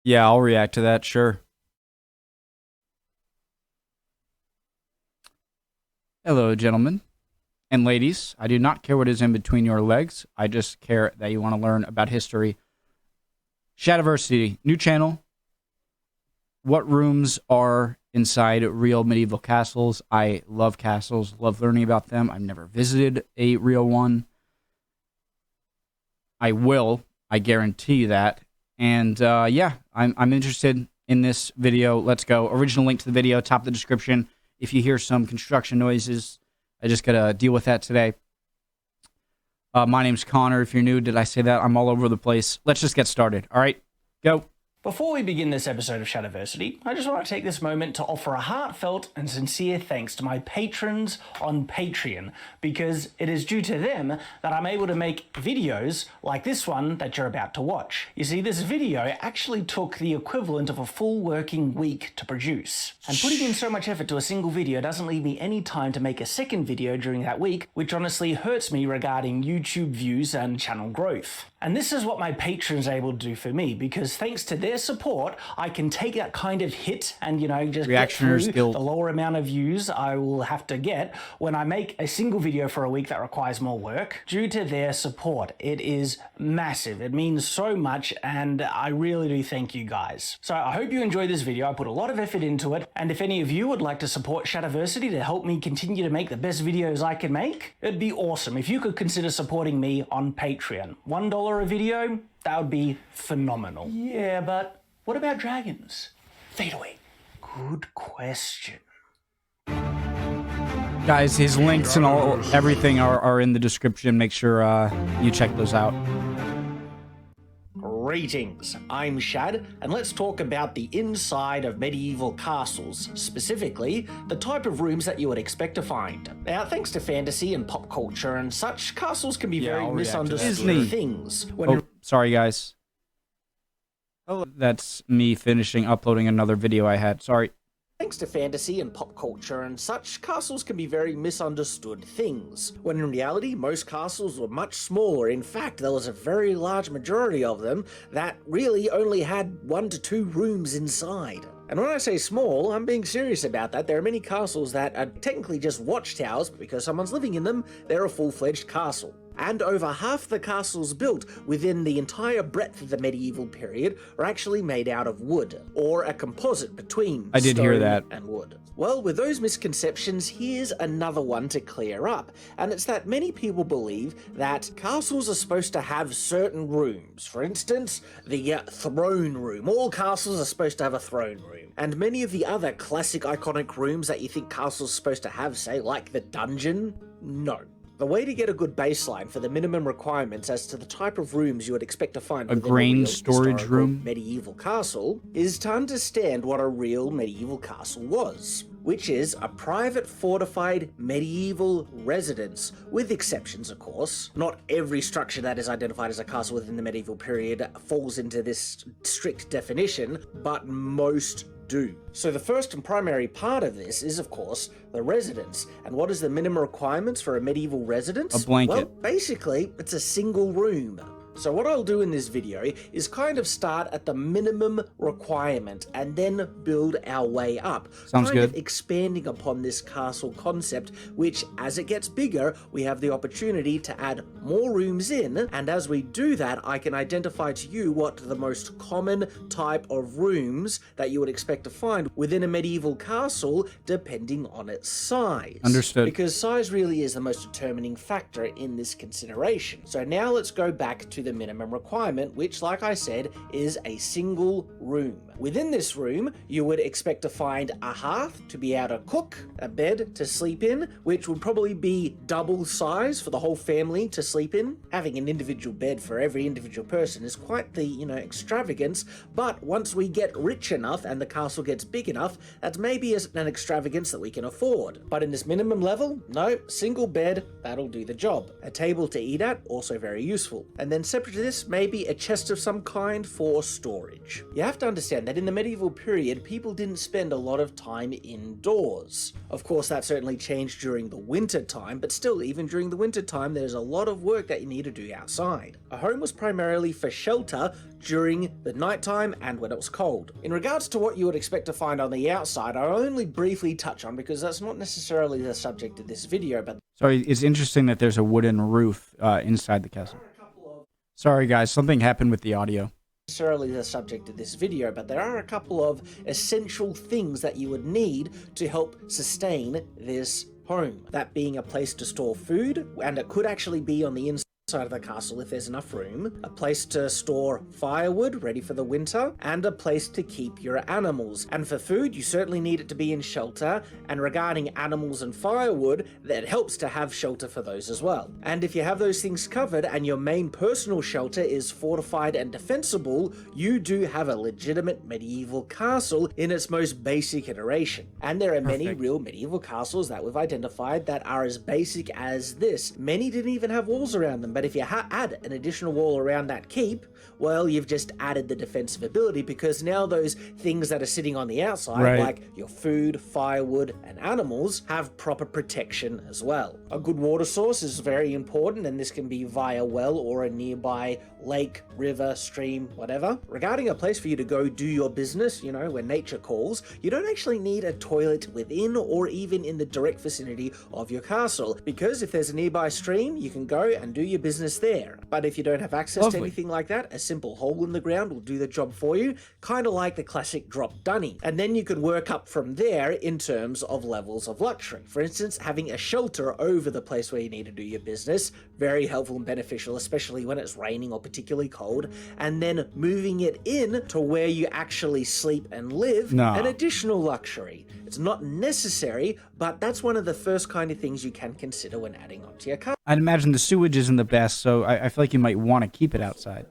Yeah, I'll react to that, sure. Hello, gentlemen and ladies. I do not care what is in between your legs. I just care that you want to learn about history. Shadiversity, new channel. What rooms are inside real medieval castles? I love castles, love learning about them. I've never visited a real one. I will, I guarantee that. And yeah, I'm interested in this video. Let's go. Original link to the video, top of the description. If you hear some construction noises, I just gotta deal with that today. My name's Connor. If you're new, did I say that? I'm all over the place. Let's just get started. All right, go. Before we begin this episode of Shadiversity, I just want to take this moment to offer a heartfelt and sincere thanks to my patrons on Patreon, because it is due to them that I'm able to make videos like this one that you're about to watch. You see, this video actually took the equivalent of a full working week to produce. And putting in so much effort to a single video doesn't leave me any time to make a second video during that week, which honestly hurts me regarding YouTube views and channel growth. And this is what my patrons are able to do for me, because thanks to their support, I can take that kind of hit and, you know, just get through the lower amount of views I will have to get when I make a single video for a week that requires more work. Due to their support, it is massive. It means so much, and I really do thank you guys. So I hope you enjoyed this video. I put a lot of effort into it, and if any of you would like to support Shadiversity to help me continue to make the best videos I can make, it'd be awesome if you could consider supporting me on Patreon. $1 a video, that would be phenomenal. Yeah, but what about dragons? Fade away. Good question. Guys, his links and everything are in the description. Make sure you check those out. Greetings, I'm Shad, and let's talk about the inside of medieval castles, specifically the type of rooms that you would expect to find. Now, thanks to fantasy and pop culture and such, castles can be very misunderstood things. Sorry, guys. Oh, that's me finishing uploading another video I had. Sorry. Thanks to fantasy and pop culture and such, castles can be very misunderstood things, when in reality most castles were much smaller. In fact, there was a very large majority of them that really only had 1 to 2 rooms inside. And when I say small, I'm being serious about that. There are many castles that are technically just watchtowers, but because someone's living in them, they're a full-fledged castle. And over half the castles built within the entire breadth of the medieval period are actually made out of wood, or a composite between stone and wood. Well, with those misconceptions, here's another one to clear up, and it's that many people believe that castles are supposed to have certain rooms. For instance, the throne room. All castles are supposed to have a throne room. And many of the other classic iconic rooms that you think castles are supposed to have, say, like the dungeon, no. The way to get a good baseline for the minimum requirements as to the type of rooms you would expect to find within a grain storage room medieval castle is to understand what a real medieval castle was, which is a private fortified medieval residence, with exceptions of course. Not every structure that is identified as a castle within the medieval period falls into this strict definition, but most do. So the first and primary part of this is, of course, the residence. And what is the minimum requirements for a medieval residence? A blanket. Well, basically, it's a single room. So what I'll do in this video is kind of start at the minimum requirement and then build our way up. Sounds good. Kind of expanding upon this castle concept, which as it gets bigger, we have the opportunity to add more rooms in. And as we do that, I can identify to you what the most common type of rooms that you would expect to find within a medieval castle, depending on its size. Understood. Because size really is the most determining factor in this consideration. So now let's go back to the minimum requirement, which, like I said, is a single room. Within this room, you would expect to find a hearth to be able to cook, a bed to sleep in, which would probably be double size for the whole family to sleep in. Having an individual bed for every individual person is quite the, extravagance, but once we get rich enough and the castle gets big enough, that's maybe an extravagance that we can afford. But in this minimum level, no, single bed, that'll do the job. A table to eat at, also very useful. And then separate to this, maybe a chest of some kind for storage. You have to understand that in the medieval period, people didn't spend a lot of time indoors. Of course, that certainly changed during the winter time, but still, even during the winter time, there's a lot of work that you need to do outside. A home was primarily for shelter during the nighttime and when it was cold. In regards to what you would expect to find on the outside, I'll only briefly touch on because that's not necessarily the subject of this video, but So it's interesting that there's a wooden roof inside the castle. Sorry guys, something happened with the audio. Necessarily the subject of this video, but there are a couple of essential things that you would need to help sustain this home. That being a place to store food, and it could actually be on the inside of the castle if there's enough room, a place to store firewood ready for the winter, and a place to keep your animals. And for food, you certainly need it to be in shelter, and regarding animals and firewood, that helps to have shelter for those as well. And if you have those things covered and your main personal shelter is fortified and defensible, you do have a legitimate medieval castle in its most basic iteration. And there are many real medieval castles that we've identified that are as basic as this. Many didn't even have walls around them, but if you add an additional wall around that keep, well, you've just added the defensive ability, because now those things that are sitting on the outside, like your food, firewood, and animals, have proper protection as well. A good water source is very important, and this can be via well or a nearby lake, river, stream, whatever. Regarding a place for you to go do your business, you know, when nature calls, you don't actually need a toilet within or even in the direct vicinity of your castle, because if there's a nearby stream, you can go and do your business there. But if you don't have access to anything like that, a simple hole in the ground will do the job for you, kind of like the classic drop dunny. And then you can work up from there in terms of levels of luxury. For instance, having a shelter over the place where you need to do your business, very helpful and beneficial, especially when it's raining or particularly cold. And then moving it in to where you actually sleep and live, an additional luxury. It's not necessary, but that's one of the first kind of things you can consider when adding onto your car. I'd imagine the sewage isn't the best, so I feel like you might want to keep it outside.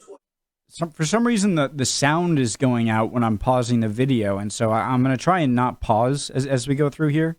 For some reason, the sound is going out when I'm pausing the video, and so I'm going to try and not pause as we go through here.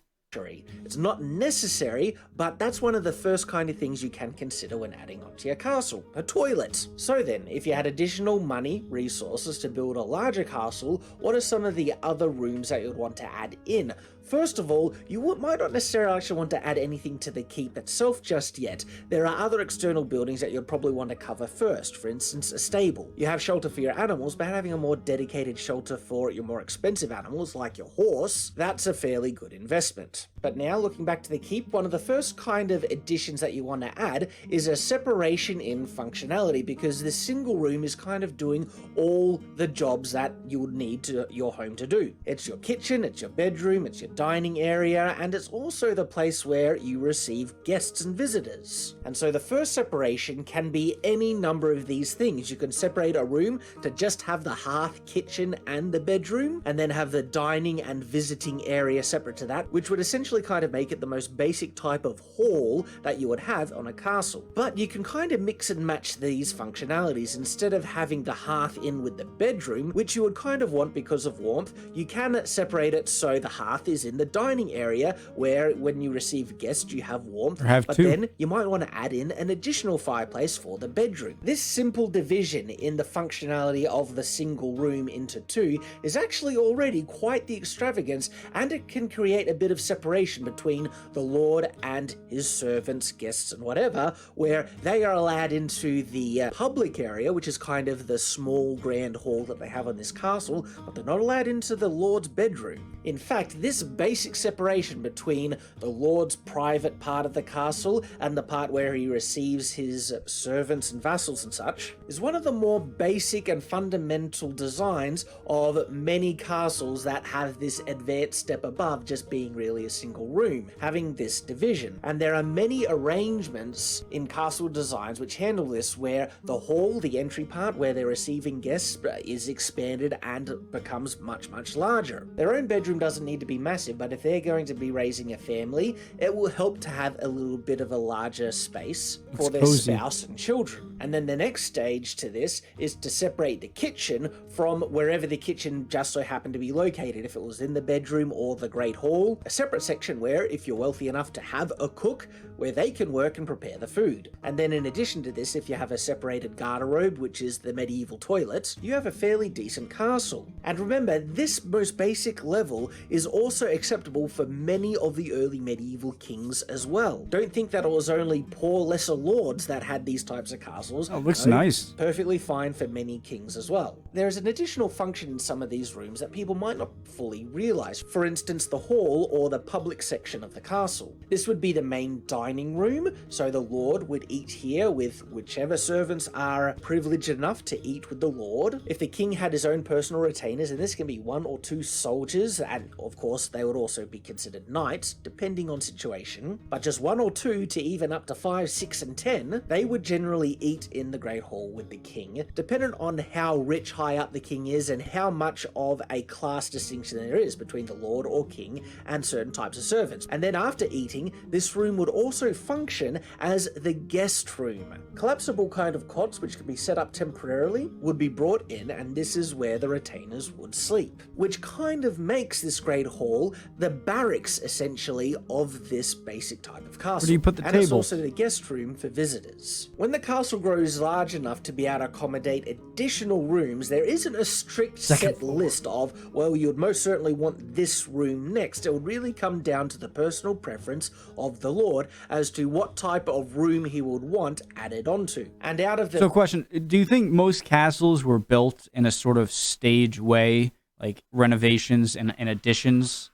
It's not necessary, but that's one of the first kind of things you can consider when adding onto your castle, a toilet. So then, if you had additional money, resources to build a larger castle, what are some of the other rooms that you'd want to add in? First of all, you might not necessarily actually want to add anything to the keep itself just yet. There are other external buildings that you'd probably want to cover first. For instance, a stable. You have shelter for your animals, but having a more dedicated shelter for your more expensive animals, like your horse, that's a fairly good investment. But now, looking back to the keep, one of the first kind of additions that you want to add is a separation in functionality, because the single room is kind of doing all the jobs that you would need your home to do. It's your kitchen, it's your bedroom, it's your dining area, and it's also the place where you receive guests and visitors. And so the first separation can be any number of these things. You can separate a room to just have the hearth, kitchen, and the bedroom, and then have the dining and visiting area separate to that, which would essentially kind of make it the most basic type of hall that you would have on a castle. But you can kind of mix and match these functionalities. Instead of having the hearth in with the bedroom, which you would kind of want because of warmth, you can separate it so the hearth is in the dining area, where when you receive guests you have warmth, then you might want to add in an additional fireplace for the bedroom. This simple division in the functionality of the single room into two is actually already quite the extravagance, and it can create a bit of separation between the Lord and his servants, guests, and whatever, where they are allowed into the public area, which is kind of the small grand hall that they have on this castle, but they're not allowed into the Lord's bedroom. In fact, this basic separation between the Lord's private part of the castle and the part where he receives his servants and vassals and such is one of the more basic and fundamental designs of many castles that have this advanced step above just being really a single room, having this division. And there are many arrangements in castle designs which handle this, where the hall, the entry part where they're receiving guests, is expanded and becomes much, much larger. Their own bedroom doesn't need to be massive, but if they're going to be raising a family, it will help to have a little bit of a larger space for their spouse and children. And then the next stage to this is to separate the kitchen from wherever the kitchen just so happened to be located. If it was in the bedroom or the great hall, a separate section section where, if you're wealthy enough to have a cook, where they can work and prepare the food. And then in addition to this, if you have a separated garderobe, which is the medieval toilet, you have a fairly decent castle. And remember, this most basic level is also acceptable for many of the early medieval kings as well. Don't think that it was only poor lesser lords that had these types of castles. Oh, looks nice. Perfectly fine for many kings as well. There is an additional function in some of these rooms that people might not fully realize. For instance, the hall or the public section of the castle. This would be the main dining room, so the lord would eat here with whichever servants are privileged enough to eat with the lord. If the king had his own personal retainers, and this can be 1 or 2 soldiers, and of course they would also be considered knights, depending on situation, but just 1 or 2 to even up to 5, 6, and 10, they would generally eat in the Great Hall with the king, dependent on how rich high up the king is and how much of a class distinction there is between the lord or king and certain types of servants. And then after eating, this room would also function as the guest room. Collapsible kind of cots, which can be set up temporarily, would be brought in, and this is where the retainers would sleep, which kind of makes this great hall the barracks, essentially, of this basic type of castle. Where do you put the and tables? It's also the guest room for visitors. When the castle grows large enough to be able to accommodate additional rooms, there isn't a strict set list of, well, you'd most certainly want this room next. It would really come down to the personal preference of the lord as to what type of room he would want added onto. And out of the... So question, do you think most castles were built in a sort of stage way, like renovations and additions,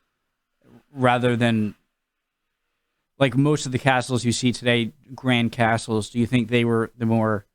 rather than like most of the castles you see today, grand castles? Do you think they were the more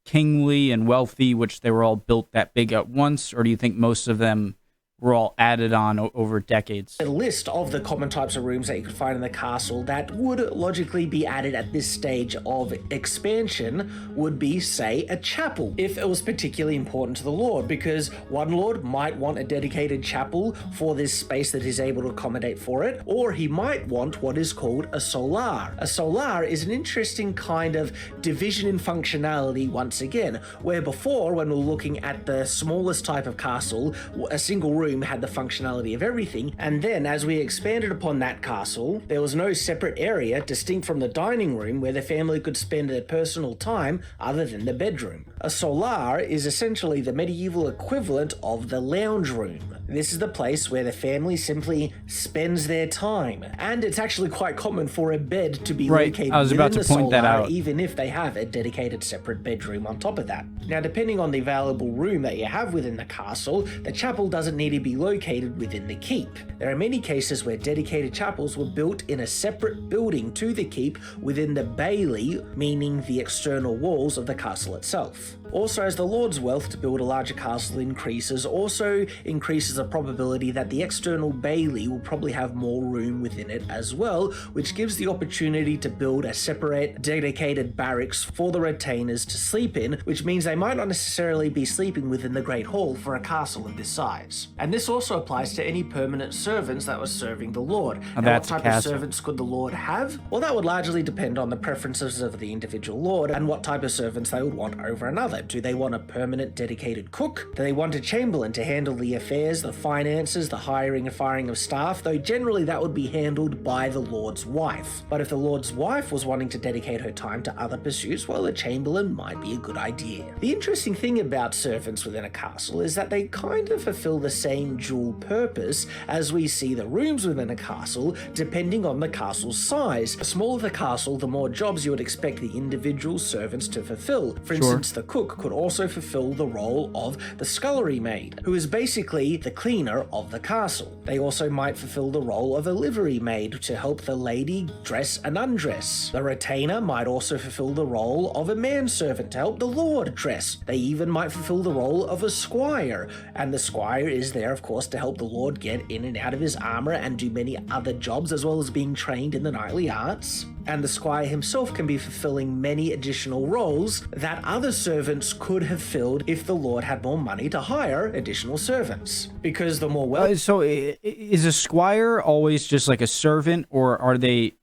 kingly and wealthy, which they were all built that big at once, or do you think most of them were all added on over decades? A list of the common types of rooms that you could find in the castle that would logically be added at this stage of expansion would be, say, a chapel, if it was particularly important to the lord, because one lord might want a dedicated chapel for this space that he's able to accommodate for it, or he might want what is called a solar. A solar is an interesting kind of division in functionality once again, where before, when we were looking at the smallest type of castle, a single room had the functionality of everything, and then as we expanded upon that castle, there was no separate area distinct from the dining room where the family could spend their personal time other than the bedroom. A solar is essentially the medieval equivalent of the lounge room. This is the place where the family simply spends their time, and it's actually quite common for a bed to be located I was about within to the point that solar, out. even if they have a dedicated separate bedroom on top of that. Now, depending on the available room that you have within the castle, the chapel doesn't need to be located within the keep. There are many cases where dedicated chapels were built in a separate building to the keep within the bailey, meaning the external walls of the castle itself. Also, as the lord's wealth to build a larger castle increases, also increases the probability that the external bailey will probably have more room within it as well, which gives the opportunity to build a separate dedicated barracks for the retainers to sleep in, which means they might not necessarily be sleeping within the Great Hall for a castle of this size. And this also applies to any permanent servants that were serving the lord. Now, what type of servants could the lord have? Well, that would largely depend on the preferences of the individual lord and what type of servants they would want over another. Do they want a permanent dedicated cook? Do they want a chamberlain to handle the affairs, the finances, the hiring and firing of staff? Though generally that would be handled by the lord's wife. But if the lord's wife was wanting to dedicate her time to other pursuits, well, a chamberlain might be a good idea. The interesting thing about servants within a castle is that they kind of fulfill the same dual purpose as we see the rooms within a castle, depending on the castle's size. The smaller the castle, the more jobs you would expect the individual servants to fulfill. For instance, the cook could also fulfill the role of the scullery maid, who is basically the cleaner of the castle. They also might fulfill the role of a livery maid to help the lady dress and undress. The retainer might also fulfill the role of a manservant to help the lord dress. They even might fulfill the role of a squire, and the squire is there, of course, to help the lord get in and out of his armor and do many other jobs, as well as being trained in the knightly arts. And the squire himself can be fulfilling many additional roles that other servants could have filled if the lord had more money to hire additional servants. Because the more well... So is a squire always just like a servant, or are they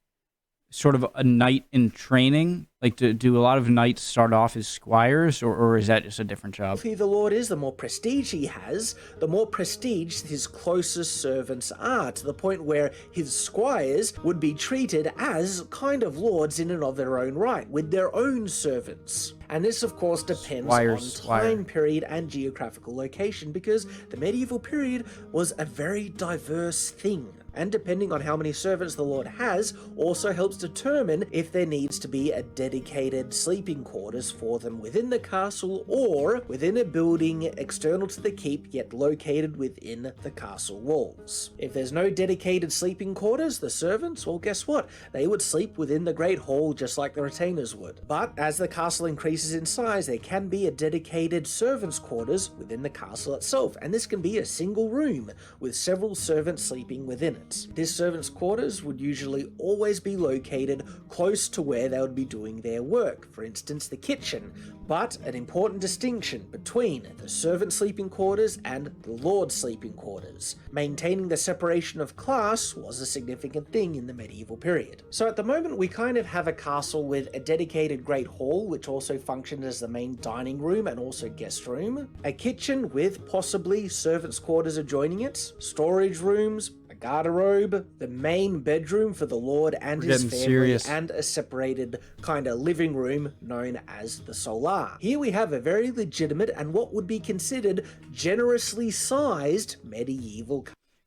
sort of a knight in training? Like, do a lot of knights start off as squires, or is that just a different job? The lord is, the more prestige he has, the more prestige his closest servants are, to the point where his squires would be treated as kind of lords in and of their own right, with their own servants. And this, of course, depends on time period and geographical location, because the medieval period was a very diverse thing. And depending on how many servants the lord has, also helps determine if there needs to be a dedicated sleeping quarters for them within the castle or within a building external to the keep, yet located within the castle walls. If there's no dedicated sleeping quarters, the servants, well, guess what? They would sleep within the Great Hall just like the retainers would. But as the castle increases in size, there can be a dedicated servants' quarters within the castle itself, and this can be a single room with several servants sleeping within it. This servants' quarters would usually always be located close to where they would be doing their work, for instance the kitchen, but an important distinction between the servant sleeping quarters and the lord's sleeping quarters. Maintaining the separation of class was a significant thing in the medieval period. So at the moment we kind of have a castle with a dedicated great hall, which also functioned as the main dining room and also guest room, a kitchen with possibly servants' quarters adjoining it, storage rooms, garderobe, the main bedroom for the lord and his family, and a separated kind of living room known as the solar. Here we have a very legitimate and what would be considered generously sized medieval.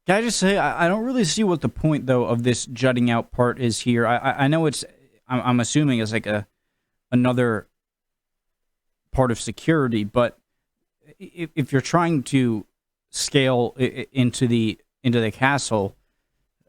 Can I just say, I don't really see what the point, though, of this jutting out part is here. I know I'm assuming it's like another part of security, but if you're trying to scale into the castle,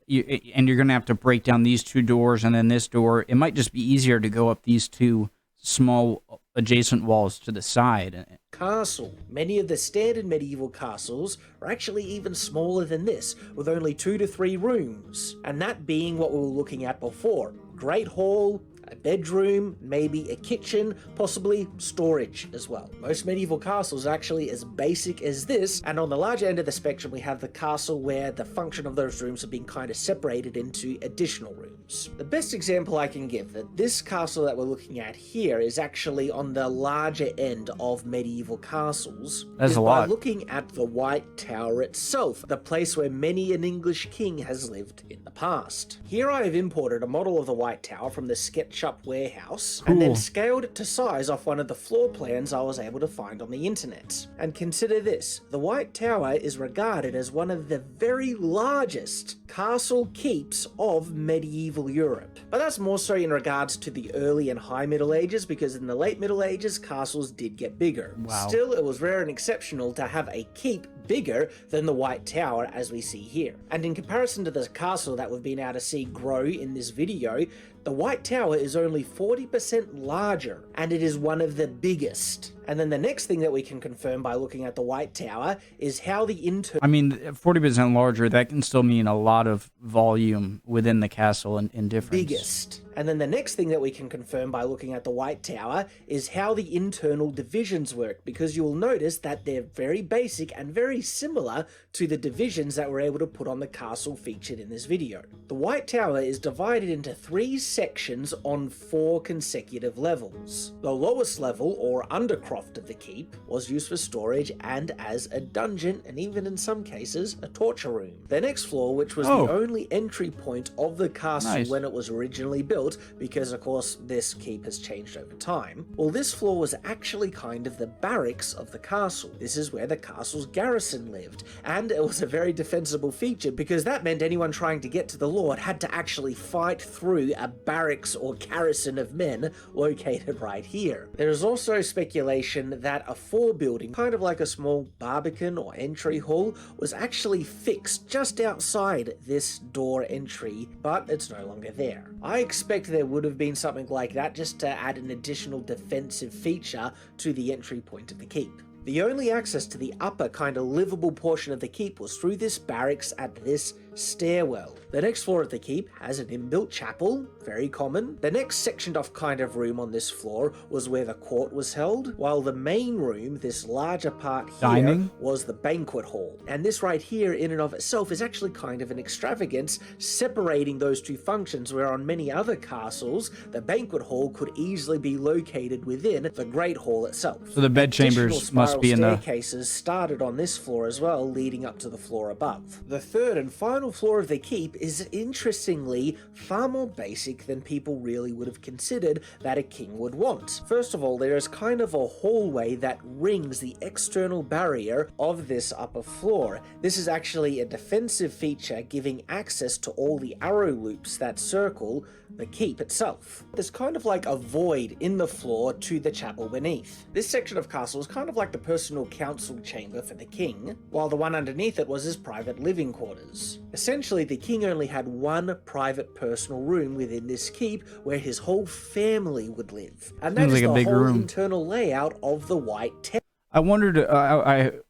and you're going to have to break down these two doors and then this door, it might just be easier to go up these two small adjacent walls to the side. Castle. Many of the standard medieval castles are actually even smaller than this, with only 2 to 3 rooms, and that being what we were looking at before. Great hall, a bedroom, maybe a kitchen, possibly storage as well. Most medieval castles are actually as basic as this, and on the larger end of the spectrum we have the castle where the function of those rooms have been kind of separated into additional rooms. The best example I can give that this castle that we're looking at here is actually on the larger end of medieval castles. That's a lot. By looking at the White Tower itself, the place where many an English king has lived in the past. Here I have imported a model of the White Tower from the SketchUp warehouse, and then scaled it to size off one of the floor plans I was able to find on the internet. And consider this, the White Tower is regarded as one of the very largest castle keeps of medieval Europe. But that's more so in regards to the early and high Middle Ages, because in the late Middle Ages, castles did get bigger. Wow. Still, it was rare and exceptional to have a keep bigger than the White Tower as we see here. And in comparison to the castle that we've been able to see grow in this video, the White Tower is only 40% larger, and it is one of the biggest. And then the next thing that we can confirm by looking at the White Tower is how the I mean, 40% larger, that can still mean a lot of volume within the castle in difference. Biggest. And then the next thing that we can confirm by looking at the White Tower is how the internal divisions work, because you will notice that they're very basic and very similar to the divisions that we're able to put on the castle featured in this video. The White Tower is divided into 3 sections on 4 consecutive levels. The lowest level, or undercroft of the keep, was used for storage and as a dungeon, and even in some cases a torture room. The next floor, which was the only entry point of the castle when it was originally built, because of course this keep has changed over time, well, this floor was actually kind of the barracks of the castle. This is where the castle's garrison lived, and it was a very defensible feature because that meant anyone trying to get to the lord had to actually fight through a barracks or garrison of men located right here. There is also speculation that a forebuilding, kind of like a small barbican or entry hall, was actually fixed just outside this door entry, but it's no longer there. I expect there would have been something like that just to add an additional defensive feature to the entry point of the keep. The only access to the upper kind of livable portion of the keep was through this barracks at this stairwell. The next floor of the keep has an inbuilt chapel, very common. The next sectioned off kind of room on this floor was where the court was held, while the main room, this larger part here, Dining? was the banquet hall. And this right here in and of itself is actually kind of an extravagance, separating those two functions, where on many other castles, the banquet hall could easily be located within the great hall itself. So the bedchambers must be in the... staircases started on this floor as well, leading up to the floor above. The third and final floor of the keep is interestingly far more basic than people really would have considered that a king would want. First of all, there is kind of a hallway that rings the external barrier of this upper floor. This is actually a defensive feature, giving access to all the arrow loops that circle the keep itself. There's kind of like a void in the floor to the chapel beneath. This section of castle is kind of like the personal council chamber for the king, while the one underneath it was his private living quarters. Essentially, the king only had one private personal room within this keep where his whole family would live. And that is the whole internal layout of the White Tower. I wondered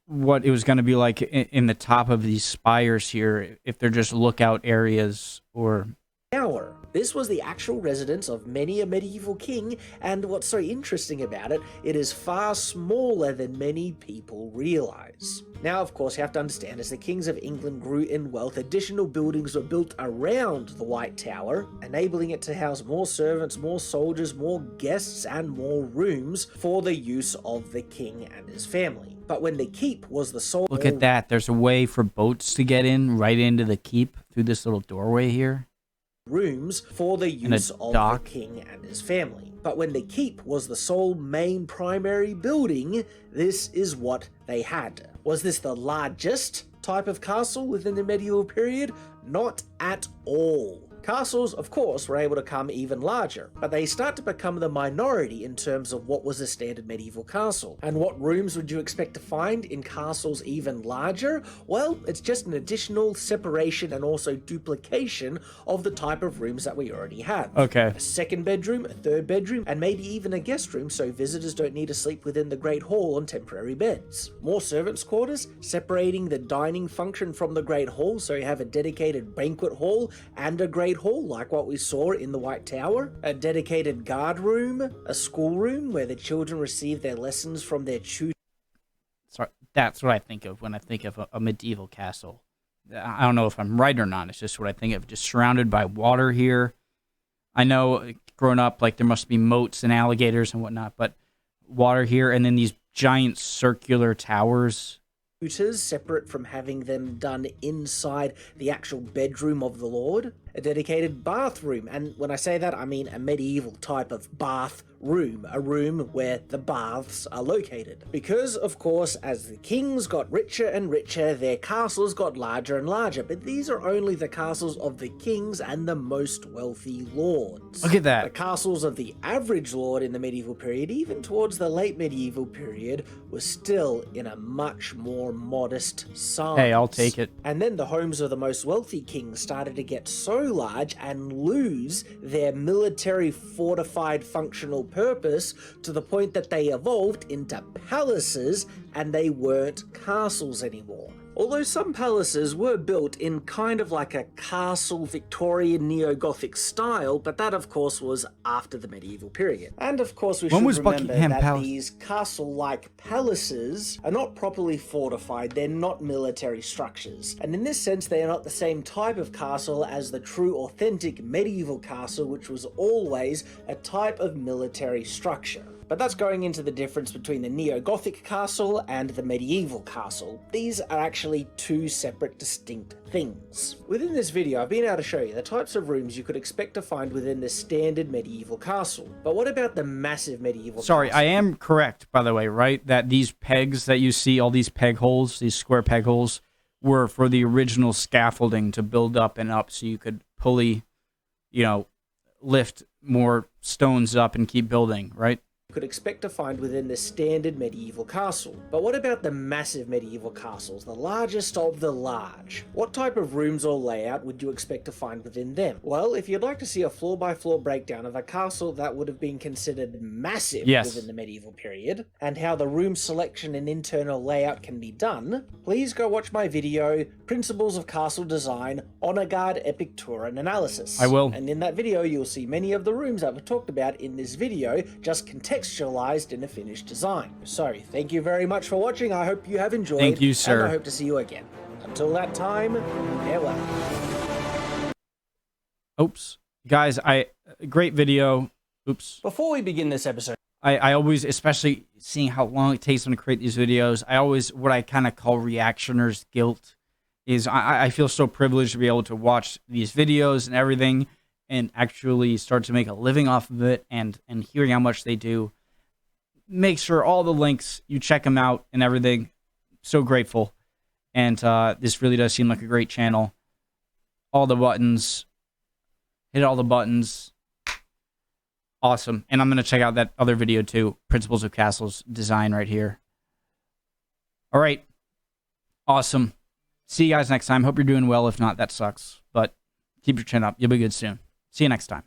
what it was going to be like in the top of these spires here, if they're just lookout areas or... Tower. This was the actual residence of many a medieval king, and what's so interesting about it, it is far smaller than many people realize. Now, of course, you have to understand, as the kings of England grew in wealth, additional buildings were built around the White Tower, enabling it to house more servants, more soldiers, more guests, and more rooms for the use of the king and his family. But when the keep was the sole... Look at that. There's a way for boats to get in right into the keep through this little doorway here. Rooms for the use of the king and his family. But when the keep was the sole main primary building, this is what they had. Was this the largest type of castle within the medieval period? Not at all. Castles, of course, were able to come even larger, but they start to become the minority in terms of what was a standard medieval castle. And what rooms would you expect to find in castles even larger? Well, it's just an additional separation and also duplication of the type of rooms that we already have. Okay. A second bedroom, a third bedroom, and maybe even a guest room, so visitors don't need to sleep within the Great Hall on temporary beds. More servants' quarters, separating the dining function from the Great Hall, so you have a dedicated banquet hall and a Great Hall, like what we saw in the White Tower, a dedicated guard room, a schoolroom where the children receive their lessons from their tutors. Sorry, that's what I think of when I think of a medieval castle. I don't know if I'm right or not. It's just what I think of, just surrounded by water here. I know growing up, like there must be moats and alligators and whatnot, but water here, and then these giant circular towers. Separate from having them done inside the actual bedroom of the Lord, a dedicated bathroom, and when I say that, I mean a medieval type of bath room, a room where the baths are located. Because, of course, as the kings got richer and richer, their castles got larger and larger, but these are only the castles of the kings and the most wealthy lords. Look at that. The castles of the average lord in the medieval period, even towards the late medieval period, was still in a much more modest size. Hey, I'll take it. And then the homes of the most wealthy kings started to get so large and lose their military fortified functional purpose to the point that they evolved into palaces and they weren't castles anymore. Although some palaces were built in kind of like a castle Victorian neo-Gothic style, but that of course was after the medieval period. And of course we should remember that these castle-like palaces are not properly fortified, they're not military structures. And in this sense they are not the same type of castle as the true authentic medieval castle, which was always a type of military structure. But that's going into the difference between the neo-Gothic castle and the medieval castle. These are actually two separate, distinct things. Within this video, I've been able to show you the types of rooms you could expect to find within the standard medieval castle. But what about the massive medieval castle? I am correct, by the way, right? That these pegs that you see, all these peg holes, these square peg holes, were for the original scaffolding to build up and up so you could pulley, lift more stones up and keep building, right? could expect to find within the standard medieval castle. But what about the massive medieval castles, the largest of the large? What type of rooms or layout would you expect to find within them? Well, if you'd like to see a floor-by-floor breakdown of a castle that would have been considered massive within the medieval period, and how the room selection and internal layout can be done, please go watch my video, Principles of Castle Design, Honor Guard Epic Tour and Analysis. I will. And in that video, you'll see many of the rooms that were talked about in this video, just contextualized in a finished design. So, thank you very much for watching. I hope you have enjoyed. Thank you, sir. And I hope to see you again. Until that time, farewell. Oops. Guys, great video. Oops. Before we begin this episode, I always, especially seeing how long it takes them to create these videos, what I kind of call reactioner's guilt is I feel so privileged to be able to watch these videos and everything and actually start to make a living off of it, and hearing how much they do. Make sure all the links, you check them out and everything. So grateful. And this really does seem like a great channel. All the buttons. Hit all the buttons. Awesome. And I'm going to check out that other video too. Principles of Castles Design right here. All right. Awesome. See you guys next time. Hope you're doing well. If not, that sucks. But keep your chin up. You'll be good soon. See you next time.